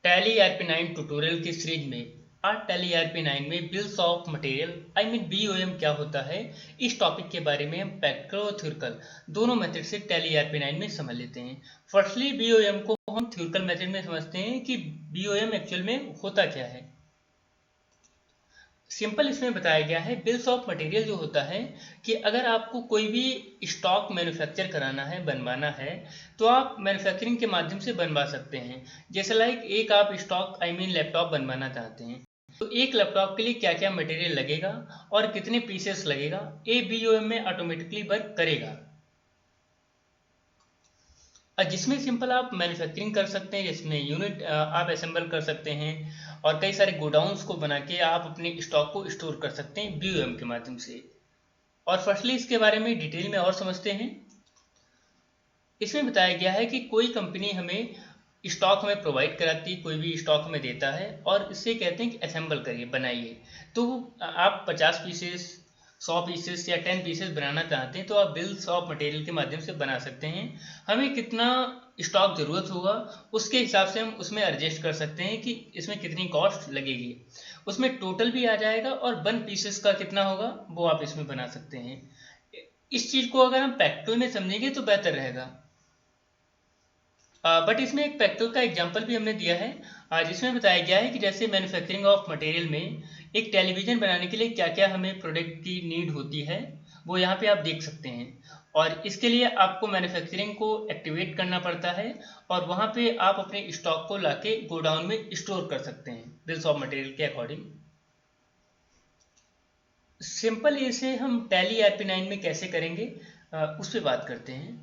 Tally ERP9 tutorial की series में आज टैली ERP9 में बिल्स ऑफ मटेरियल BOM क्या होता है, इस टॉपिक के बारे में हम प्रैक्टिकल और थ्योरिकल दोनों मेथड से टैली ERP9 में समझ लेते हैं। फर्स्टली BOM को हम थ्योरिकल मेथड में समझते हैं कि BOM एक्चुअल में होता क्या है। सिंपल इसमें बताया गया है बिल्स ऑफ मटेरियल जो होता है कि अगर आपको कोई भी स्टॉक मैन्युफैक्चर कराना है, बनवाना है, तो आप मैन्युफैक्चरिंग के माध्यम से बनवा सकते हैं। जैसे लाइक एक आप स्टॉक लैपटॉप बनवाना चाहते हैं, तो एक लैपटॉप के लिए क्या क्या मटेरियल लगेगा और कितने पीसेस लगेगा, ये BOM में ऑटोमेटिकली वर्क करेगा। जिसमें सिंपल आप मैन्युफैक्चरिंग कर सकते हैं, जिसमें यूनिट आप असेंबल कर सकते हैं और कई सारे गोडाउंस को बना के आप अपने स्टॉक को स्टोर कर सकते हैं BOM के माध्यम से। और फर्स्टली इसके बारे में डिटेल में और समझते हैं। इसमें बताया गया है कि कोई कंपनी हमें स्टॉक हमें प्रोवाइड कराती है, कोई भी स्टॉक हमें देता है और इससे कहते हैं कि असेंबल करिए, बनाइए। तो आप 50 पीसेस, 100 पीसेस या 10 पीसेस बनाना चाहते हैं तो आप बिल्स ऑफ मटेरियल के माध्यम से बना सकते हैं। हमें कितना स्टॉक ज़रूरत होगा उसके हिसाब से हम उसमें एडजस्ट कर सकते हैं कि इसमें कितनी कॉस्ट लगेगी, उसमें टोटल भी आ जाएगा और 1 पीसेस का कितना होगा वो आप इसमें बना सकते हैं। इस चीज़ को अगर हम प्रैक्टिकल में समझेंगे तो बेहतर रहेगा। बट इसमें एक प्रैक्टिकल का एग्जांपल भी हमने दिया है, जिसमें बताया गया है कि जैसे मैन्युफैक्चरिंग ऑफ मटेरियल में एक टेलीविज़न बनाने के लिए क्या क्या हमें प्रोडक्ट की नीड होती है, वो यहाँ पे आप देख सकते हैं। और इसके लिए आपको मैन्युफैक्चरिंग को एक्टिवेट करना पड़ता है और वहाँ पे आप अपने स्टॉक को लाके गोडाउन में स्टोर कर सकते हैं बिल्स ऑफ मटेरियल के अकॉर्डिंग। सिंपल इसे हम टैली ERP9 में कैसे करेंगे, उस पर बात करते हैं।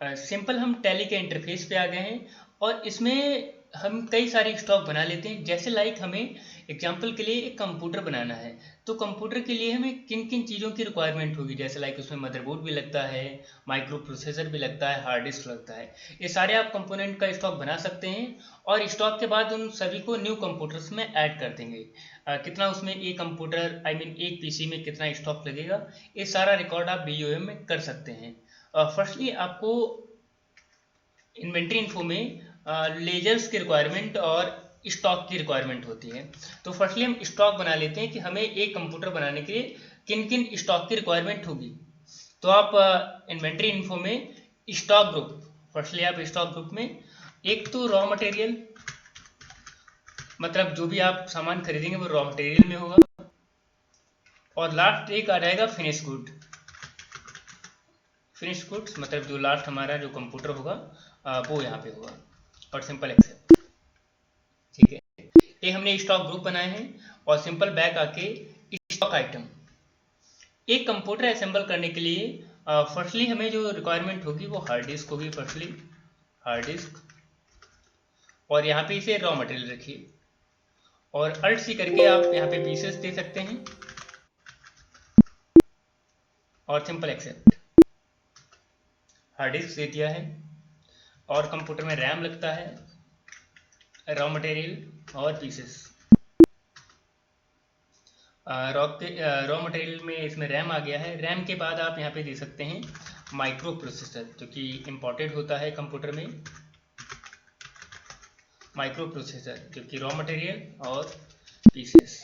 सिंपल हम टैली के इंटरफेस पे आ गए हैं और इसमें हम कई सारे स्टॉक बना लेते हैं। जैसे लाइक हमें एग्जांपल के लिए एक कंप्यूटर बनाना है, तो कंप्यूटर के लिए हमें किन किन चीज़ों की रिक्वायरमेंट होगी। जैसे लाइक उसमें मदरबोर्ड भी लगता है, माइक्रो प्रोसेसर भी लगता है, हार्ड डिस्क लगता है। ये सारे आप कंपोनेंट का स्टॉक बना सकते हैं और स्टॉक के बाद उन सभी को न्यू कंप्यूटर्स में ऐड कर देंगे। कितना उसमें एक कंप्यूटर एक PC में कितना स्टॉक लगेगा, ये सारा रिकॉर्ड आप BOM में कर सकते हैं। फर्स्टली आपको इन्वेंट्री इन्फो में लेजर्स की रिक्वायरमेंट और स्टॉक की रिक्वायरमेंट होती है। तो फर्स्टली हम स्टॉक बना लेते हैं कि हमें एक कंप्यूटर बनाने के लिए किन किन स्टॉक की रिक्वायरमेंट होगी। तो आप इन्वेंट्री इन्फो में स्टॉक ग्रुप, फर्स्टली आप स्टॉक ग्रुप में एक तो रॉ मटेरियल, मतलब जो भी आप सामान खरीदेंगे वो रॉ मटेरियल में होगा, और लास्ट एक आ जाएगा फिनिश गुड। फिनिश गुड्स मतलब जो लास्ट हमारा जो कंप्यूटर होगा वो यहाँ पे होगा, और सिंपल एक्सेप्ट। ठीक है, ये हमने स्टॉक ग्रुप बनाए हैं। और सिंपल बैक आके स्टॉक आइटम, एक कंप्यूटर असेंबल करने के लिए फर्स्टली हमें जो रिक्वायरमेंट होगी वो हार्ड डिस्क होगी। फर्स्टली हार्ड डिस्क, और यहाँ पे इसे रॉ मटेरियल रखिए और अल्ट सी करके आप यहाँ पे पीसेस दे सकते हैं और सिंपल एक्सेप्ट। हार्ड डिस्क दे दिया है और कंप्यूटर में रैम लगता है, रॉ मटेरियल और पीसेस। रॉ मटेरियल में इसमें रैम आ गया है। रैम के बाद आप यहाँ पे दे सकते हैं माइक्रो प्रोसेसर, जो कि इम्पोर्टेड होता है कंप्यूटर में। माइक्रो प्रोसेसर जो कि रॉ मटेरियल और पीसेस।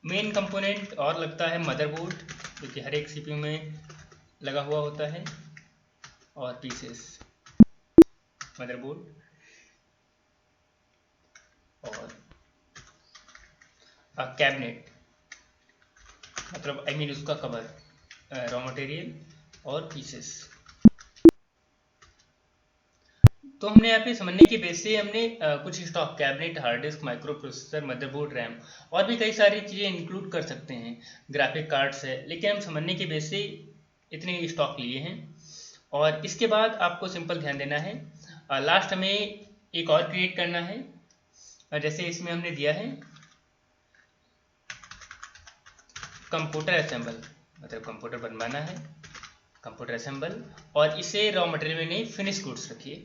मेन कंपोनेंट और लगता है मदरबोर्ड, जो कि हर एक CPU में लगा हुआ होता है, और पीसेस मदरबोर्ड और कैबिनेट, मतलब उसका कवर, रॉ मटेरियल और पीसेस। तो हमने यहाँ पे समझने के बेस से हमने कुछ stock cabinet, hard disk, micro processor, motherboard, RAM और भी कई सारी चीज़ें इंक्लूड कर सकते हैं, ग्राफिक कार्ड्स है, लेकिन हम समझने के बेस से इतने स्टॉक लिए हैं। और इसके बाद आपको सिंपल ध्यान देना है, लास्ट हमें एक और क्रिएट करना है। जैसे इसमें हमने दिया है कंप्यूटर असेंबल, मतलब कंप्यूटर बनवाना है, कंप्यूटर असेंबल, और इसे रॉ मटेरियल में नहीं फिनिश गुड्स रखिए,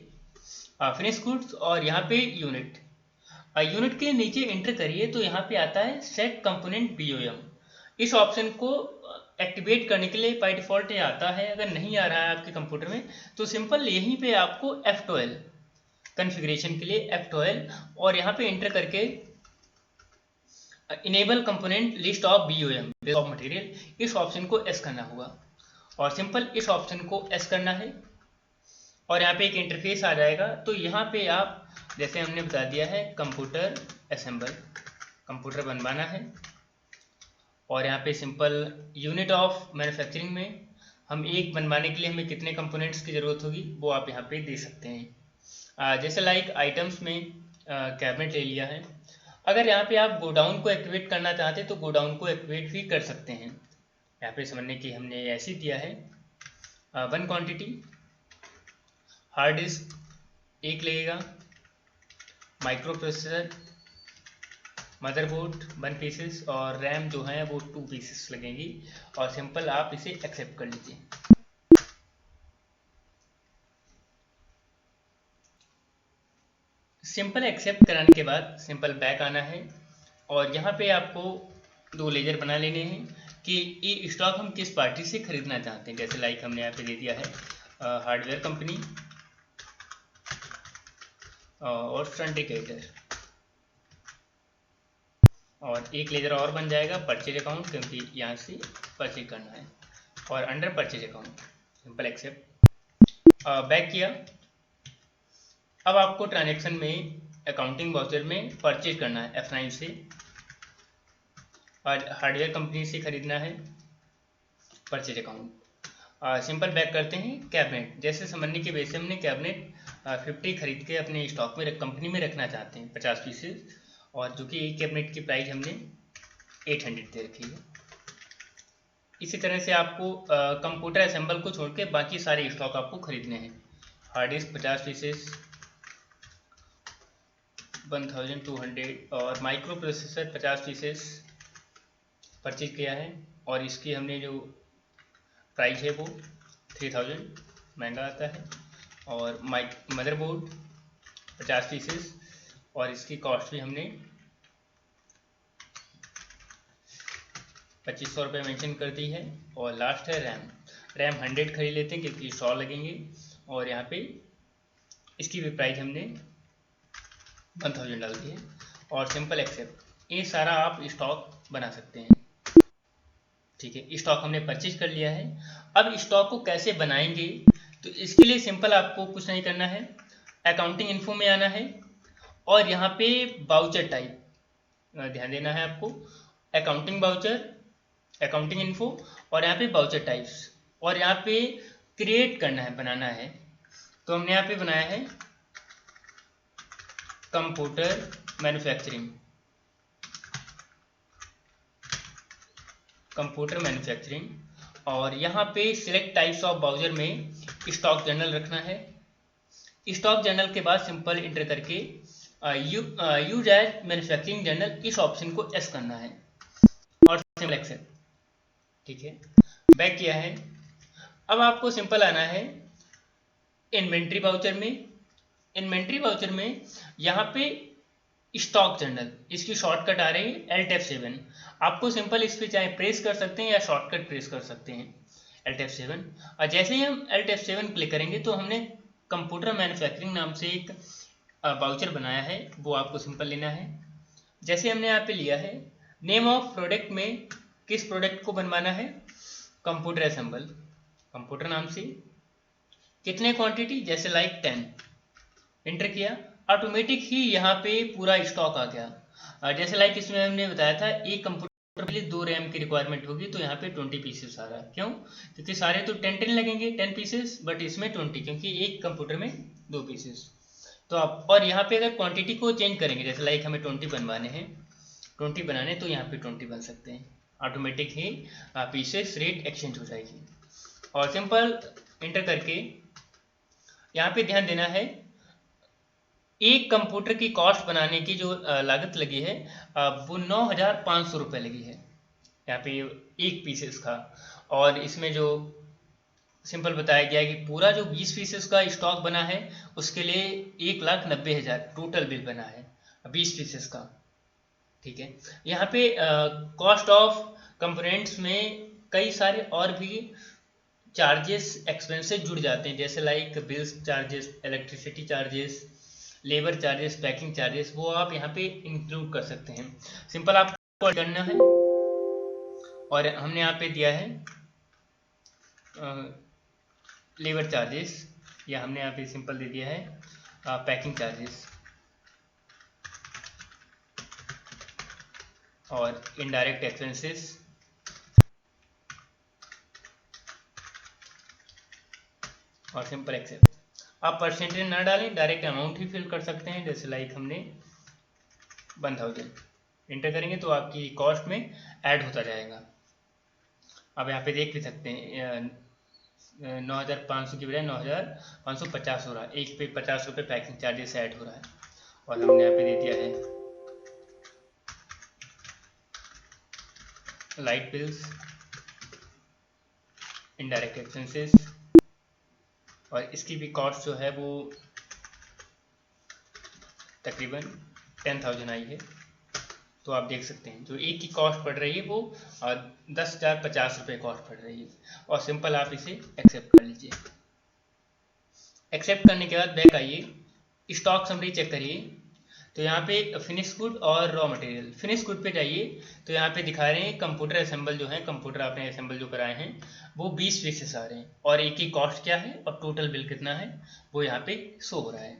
फिनिश गुड्स, और यहाँ पे यूनिट। यूनिट के नीचे एंटर करिए तो यहाँ पे आता है सेट कंपोनेंट BOM। इस ऑप्शन को एक्टिवेट करने के लिए बाय डिफ़ॉल्ट ये आता है, अगर नहीं आ रहा है आपके कंप्यूटर में तो सिंपल यहीं पे आपको F12 कॉन्फ़िगरेशन के लिए F12 और यहाँ पे एंटर करके enable component list of BOM bill of material इस ऑप्शन को एस करना होगा और सिंपल इस ऑप्शन को एस करना है और यहाँ पे एक इंटरफेस आ जाएगा। तो यहाँ पे आप जैसे हमने बता दिया है कंप्यूटर असेंबल, कंप्यूटर बनवाना है और यहाँ पे सिंपल यूनिट ऑफ मैन्युफैक्चरिंग में हम एक बनवाने के लिए हमें कितने कंपोनेंट्स की ज़रूरत होगी वो आप यहाँ पे दे सकते हैं। जैसे लाइक आइटम्स में कैबिनेट ले लिया है। अगर यहाँ पे आप गोडाउन को एक्टिवेट करना चाहते हैं तो गोडाउन को एक्टिवेट भी कर सकते हैं। यहाँ पे समझने की हमने ऐसे दिया है 1 क्वांटिटी, हार्ड डिस्क 1 लगेगा, माइक्रो प्रोसेसर, मदरबोर्ड 1 पीसेस और रैम जो है वो 2 पीसेस लगेंगी और सिंपल आप इसे एक्सेप्ट कर लीजिए। सिंपल एक्सेप्ट कराने के बाद सिंपल बैक आना है और यहाँ पे आपको 2 लेजर बना लेने हैं कि ये स्टॉक हम किस पार्टी से खरीदना चाहते हैं। जैसे लाइक हमने यहाँ पे दे दिया है हार्डवेयर कंपनी और फ्रंटिकेटर और एक लेजर और बन जाएगा परचेज अकाउंट, क्योंकि यहाँ से परचेज करना है और under purchase account simple accept back किया। अब आपको ट्रांजैक्शन में अकाउंटिंग वाउचर में परचेज करना है F9 से और हार्डवेयर कंपनी से खरीदना है परचेज अकाउंट। सिंपल बैक करते हैं कैबिनेट। जैसे समझने की बेस से हमने कैबिनेट 50 खरीद के अपने स्टॉक में कंपनी में रखना चाहते हैं 50 पीसेस और जो कि एक कैबिनेट की प्राइस हमने 800 दे रखी है। इसी तरह से आपको कंप्यूटर असेंबल को छोड़ के बाकी सारे स्टॉक आपको खरीदने हैं। हार्ड डिस्क 50 पीसेस 1200 और माइक्रो प्रोसेसर 50 पीसेस परचेज किया है और इसकी हमने जो प्राइस है वो 3000 महंगा आता है और मदरबोर्ड 50 पीसेस और इसकी कॉस्ट भी हमने 2500 रुपये मेंशन कर दी है। और लास्ट है रैम 100 खरीद लेते हैं क्योंकि 100 लगेंगे और यहाँ पे इसकी भी प्राइस हमने 1000 डाल दी है और सिंपल एक्सेप्ट। ये सारा आप स्टॉक बना सकते हैं। ठीक है, स्टॉक हमने परचेज कर लिया है। अब स्टॉक को कैसे बनाएंगे तो इसके लिए सिंपल आपको कुछ नहीं करना है, अकाउंटिंग इन्फो में आना है और यहाँ पे वाउचर टाइप ध्यान देना है आपको, अकाउंटिंग वाउचर, अकाउंटिंग इन्फो और यहाँ पे वाउचर टाइप्स और यहाँ पे क्रिएट करना है, बनाना है। तो हमने यहाँ पे बनाया है कंप्यूटर मैन्युफैक्चरिंग, कंप्यूटर मैन्युफैक्चरिंग और यहाँ पे सिलेक्ट टाइप्स ऑफ वाउचर में स्टॉक जर्नल रखना है। स्टॉक जर्नल के बाद सिंपल इंटर करके यूज एज मैन्युफैक्चरिंग जर्नल इस ऑप्शन को एस करना है और सिंपल एक्सेप्ट। ठीक है, बैक किया है। अब आपको सिंपल आना है इन्वेंट्री वाउचर में। इन्वेंट्री वाउचर में यहाँ पे स्टॉक जर्नल, इसकी शॉर्टकट आ रही है Alt+F7। आपको सिंपल इस पर चाहे प्रेस कर सकते हैं या शॉर्टकट प्रेस कर सकते हैं Alt+F7। और जैसे ही हम Alt+F7 क्लिक करेंगे तो हमने कंप्यूटर मैन्युफैक्चरिंग नाम से एक वाउचर बनाया है, वो आपको सिंपल लेना है। जैसे हमने यहाँ पे लिया है नेम ऑफ प्रोडक्ट में किस प्रोडक्ट को बनवाना है, कंप्यूटर असेंबल, कंप्यूटर नाम से कितने क्वांटिटी, जैसे लाइक 10 एंटर किया, ऑटोमेटिक ही यहाँ पे पूरा स्टॉक आ गया। जैसे लाइक इसमें हमने बताया था एक कंप्यूटर के लिए 2 रैम की रिक्वायरमेंट होगी तो यहाँ पे 20 पीसेस आ रहा है। क्यों, क्योंकि सारे तो 10 लगेंगे 10 पीसेस, बट इसमें 20 क्योंकि एक कंप्यूटर में 2 पीसेस। तो आप और यहाँ पे अगर क्वांटिटी को चेंज करेंगे, जैसे लाइक हमें 20 बनवाने हैं, 20 बनाने तो यहाँ पे 20 बन सकते हैं, ऑटोमेटिक ही पीसेस रेट एक्सचेंज हो जाएगी। और सिंपल इंटर करके यहाँ पे ध्यान देना है एक कंप्यूटर की कॉस्ट बनाने की जो लागत लगी है वो 9500 रुपये लगी है यहाँ पे एक पीसेस का। और इसमें जो सिंपल बताया गया है कि पूरा जो 20 पीसेस का स्टॉक बना है उसके लिए 1,90,000 टोटल बिल बना है 20 पीसेस का। ठीक है, यहाँ पे कॉस्ट ऑफ कंपोनेंट्स में कई सारे और भी चार्जेस एक्सपेंसेस जुड़ जाते हैं, जैसे like bills charges, electricity charges, labour charges, packing charges, वो आप यहाँ पे इंक्लूड कर सकते हैं। सिंपल आपको करना है और हमने यहाँ पे दिया है लेबर चार्जेस, या हमने यहाँ पे सिंपल दे दिया है पैकिंग चार्जेस, और इनडायरेक्ट एक्सपेंसेस, और सिंपल एक्सेप्ट। आप परसेंटेज ना डालें, डायरेक्ट अमाउंट ही फिल कर सकते हैं, जैसे लाइक हमने 1000 इंटर करेंगे तो आपकी कॉस्ट में ऐड होता जाएगा। आप यहाँ पे देख भी सकते हैं 9500 की बजाय 9550 हो रहा है, एक पे 50 रुपये पैकिंग चार्जेस ऐड हो रहा है। और हमने यहाँ पे दे दिया है लाइट बिल्स, इनडायरेक्ट एक्सपेंसेस, और इसकी भी कॉस्ट जो है वो तकरीबन 10,000 आई है। तो आप देख सकते हैं जो एक की कॉस्ट पड़ रही है वो 10,050 रुपये कॉस्ट पड़ रही है। और सिंपल आप इसे एक्सेप्ट कर लीजिए। एक्सेप्ट करने के बाद बैक आइए, स्टॉक समरी चेक करिए, तो यहाँ पे फिनिश गुड और रॉ मटेरियल, फिनिश गुड पे जाइए तो यहाँ पे दिखा रहे हैं कंप्यूटर असेंबल जो है, कंप्यूटर आपने असेंबल जो कराए हैं वो 20 पीसेस आ रहे हैं, और एक की कॉस्ट क्या है और टोटल बिल कितना है वो यहाँ पे शो हो रहा है।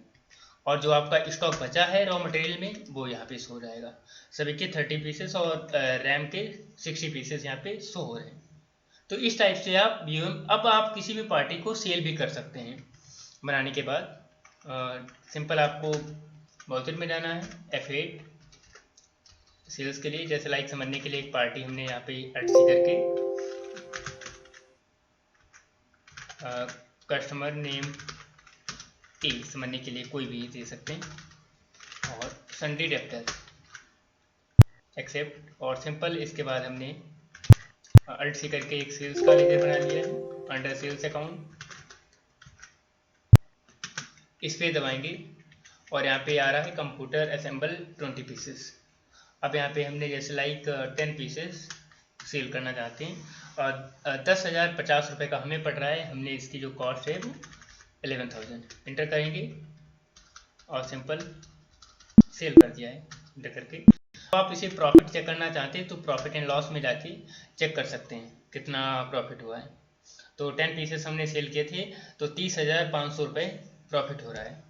और जो आपका स्टॉक बचा है रॉ मटेरियल में वो यहाँ पे शो हो जाएगा। सभी के 30 पीसेस और रैम के 60 पीसेस यहाँ पे शो हो रहे हैं। तो इस टाइप से आप अब आप किसी भी पार्टी को सेल भी कर सकते हैं। बनाने के बाद सिंपल आपको बाउचर में जाना है, F8 सेल्स के लिए, जैसे लाइक समझने के लिए एक पार्टी हमने यहाँ पे एडसी करके कस्टमर नेम ए समझने के लिए कोई भी दे सकते हैं, और सन्ड्री डेप्टर एक्सेप्ट, और सिंपल इसके बाद हमने अल्ट सी करके एक सेल्स का लेजर बना लिया है अंडर सेल्स अकाउंट, इस पे दबाएंगे और यहाँ पे आ रहा है कंप्यूटर असेंबल 20 पीसेस। अब यहाँ पे हमने जैसे लाइक 10 पीसेस सेल करना चाहते हैं और 10,050 रुपये का हमें पड़ रहा है, हमने इसकी जो कॉस्ट है वो 11,000 इंटर करेंगे और सिंपल सेल कर दिया है इंटर करके। तो आप इसे प्रॉफिट चेक करना चाहते हैं तो प्रॉफिट एंड लॉस में जाके चेक कर सकते हैं कितना प्रॉफिट हुआ है। तो 10 पीसेस हमने सेल किए थे तो 30,500 रुपये प्रॉफिट हो रहा है।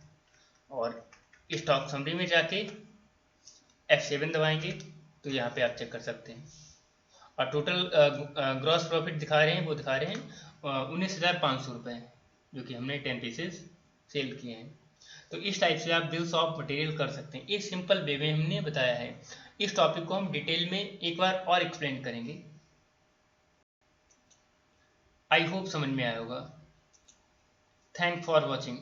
और स्टॉक समरी में जाके F7 दबाएंगे तो यहाँ पे आप चेक कर सकते हैं, और टोटल ग्रॉस प्रॉफिट दिखा रहे हैं, वो दिखा रहे हैं 19,500 रुपये, जो कि हमने 10 पीसेस सेल किए हैं। तो इस टाइप से आप बिल्स ऑफ मटेरियल कर सकते हैं। इस सिंपल वे में हमने बताया है। इस टॉपिक को हम डिटेल में एक बार और एक्सप्लेन करेंगे। आई होप समझ में आया होगा। Thank for watching.